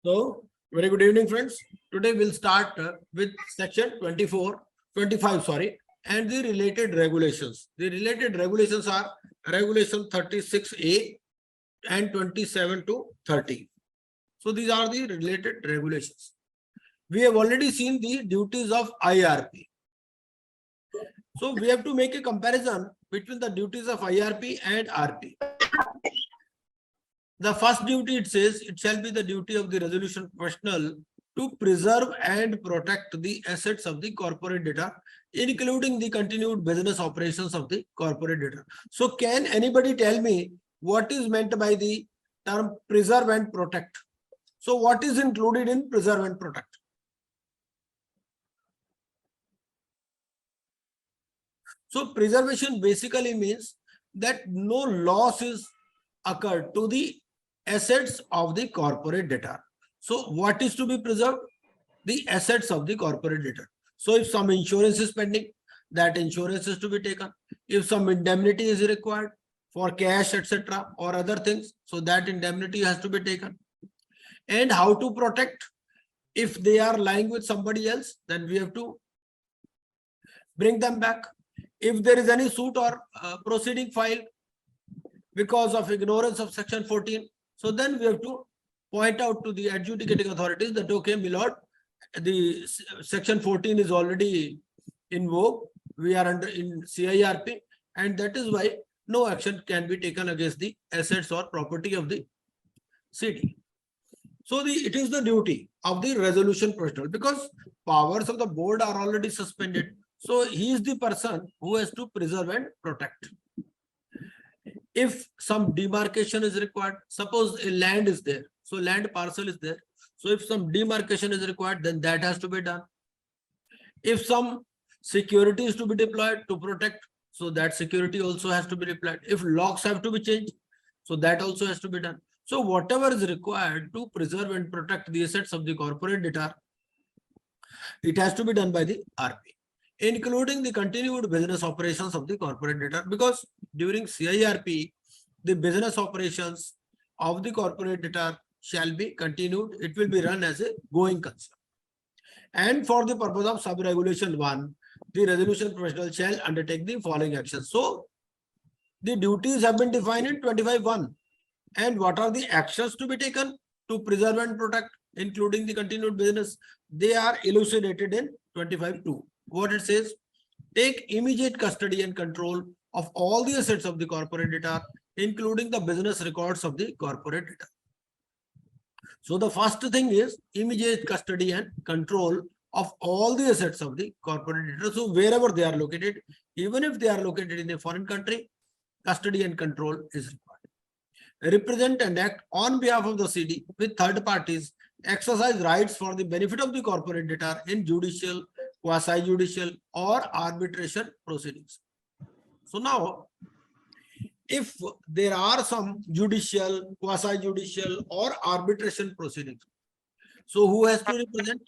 So, very good evening, friends. Today we'll start with section 25, sorry, and the related regulations. The related regulations are regulation 36A and 27 to 30. So, these are the related regulations. We have already seen the duties of IRP. So, we have to make a comparison between the duties of IRP and RP. The first duty, it says, it shall be the duty of the resolution professional to preserve and protect the assets of the corporate debtor, including the continued business operations of the corporate debtor. So can anybody tell me what is meant by the term preserve and protect? So what is included in preserve and protect? So preservation basically means that no loss is occurred to the assets of the corporate debtor. So what is to be preserved? The assets of the corporate debtor. So if some insurance is pending, that insurance is to be taken. If some indemnity is required for cash, etc., or other things, so that indemnity has to be taken. And how to protect? If they are lying with somebody else, then we have to bring them back. If there is any suit or proceeding filed because of ignorance of section 14, so then we have to point out to the adjudicating authorities that, okay, my lord, the section 14 is already in vogue. We are under in CIRP, and that is why no action can be taken against the assets or property of the city. So it is the duty of the resolution professional, because powers of the board are already suspended. So he is the person who has to preserve and protect. If some demarcation is required, suppose a land is there, so land parcel is there. So if some demarcation is required, then that has to be done. If some security is to be deployed to protect, so that security also has to be deployed. If locks have to be changed, so that also has to be done. So whatever is required to preserve and protect the assets of the corporate debtor, it has to be done by the RP, including the continued business operations of the corporate debtor, because during CIRP, the business operations of the corporate debtor shall be continued. It will be run as a going concern. And for the purpose of sub-regulation 1, the resolution professional shall undertake the following actions. So the duties have been defined in 25(1). And what are the actions to be taken to preserve and protect, including the continued business? They are elucidated in 25(2). What it says: take immediate custody and control of all the assets of the corporate debtor, including the business records of the corporate debtor. So the first thing is immediate custody and control of all the assets of the corporate debtor. So wherever they are located, even if they are located in a foreign country, custody and control is required. Represent and act on behalf of the CD with third parties, exercise rights for the benefit of the corporate debtor in judicial, quasi-judicial, or arbitration proceedings. So now, if there are some judicial, quasi-judicial, or arbitration proceedings, so who has to represent?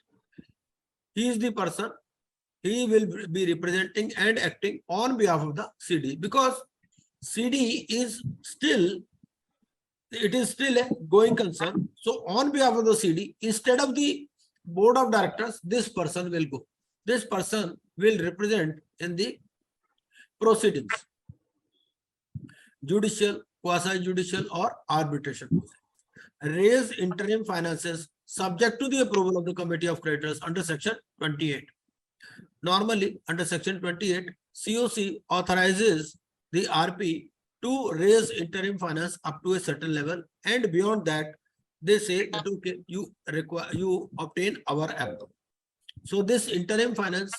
He is the person. He will be representing and acting on behalf of the CD, because CD is still, it is still a going concern. So on behalf of the CD, instead of the board of directors, this person will go. This person will represent in the proceedings, judicial, quasi-judicial, or arbitration. Raise interim finances subject to the approval of the committee of creditors under section 28. Normally, under section 28, COC authorizes the RP to raise interim finance up to a certain level, and beyond that, they say that, okay, you obtain our approval. So this interim finance,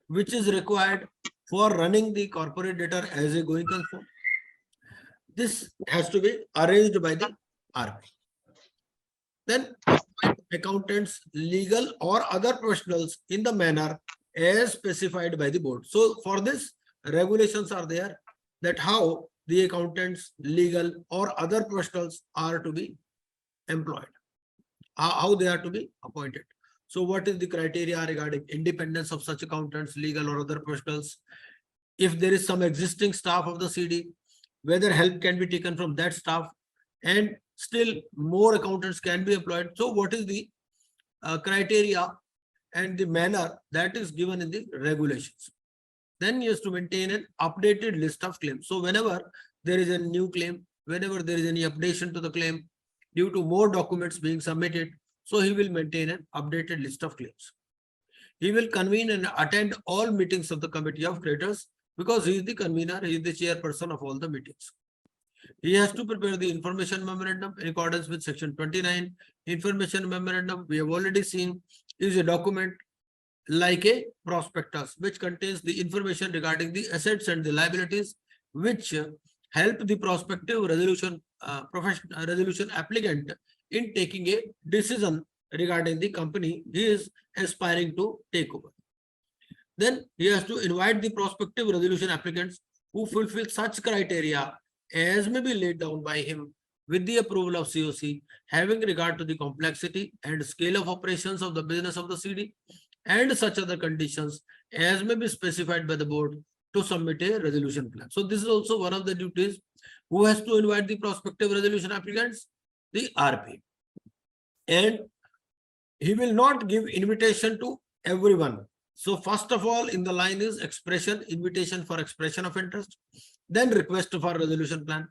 which is required for running the corporate debtor as a going concern, this has to be arranged by the RP. Then appoint accountants, legal, or other professionals in the manner as specified by the board. So for this, regulations are there that how the accountants, legal, or other professionals are to be employed, how they are to be appointed. So what is the criteria regarding independence of such accountants, legal, or other professionals? If there is some existing staff of the CD, whether help can be taken from that staff, and still more accountants can be employed. So what is the criteria and the manner that is given in the regulations? Then he has to maintain an updated list of claims. So whenever there is a new claim, whenever there is any updation to the claim due to more documents being submitted, so he will maintain an updated list of claims. He will convene and attend all meetings of the committee of creditors because he is the convener, he is the chairperson of all the meetings. He has to prepare the information memorandum in accordance with section 29. Information memorandum, we have already seen, is a document like a prospectus, which contains the information regarding the assets and the liabilities, which help the prospective resolution applicant in taking a decision regarding the company he is aspiring to take over. Then he has to invite the prospective resolution applicants who fulfill such criteria as may be laid down by him with the approval of COC, having regard to the complexity and scale of operations of the business of the CD and such other conditions as may be specified by the board to submit a resolution plan. So this is also one of the duties. Who has to invite the prospective resolution applicants? The RP. And he will not give invitation to everyone. So first of all, in the line is expression, invitation for expression of interest, then request for resolution plan.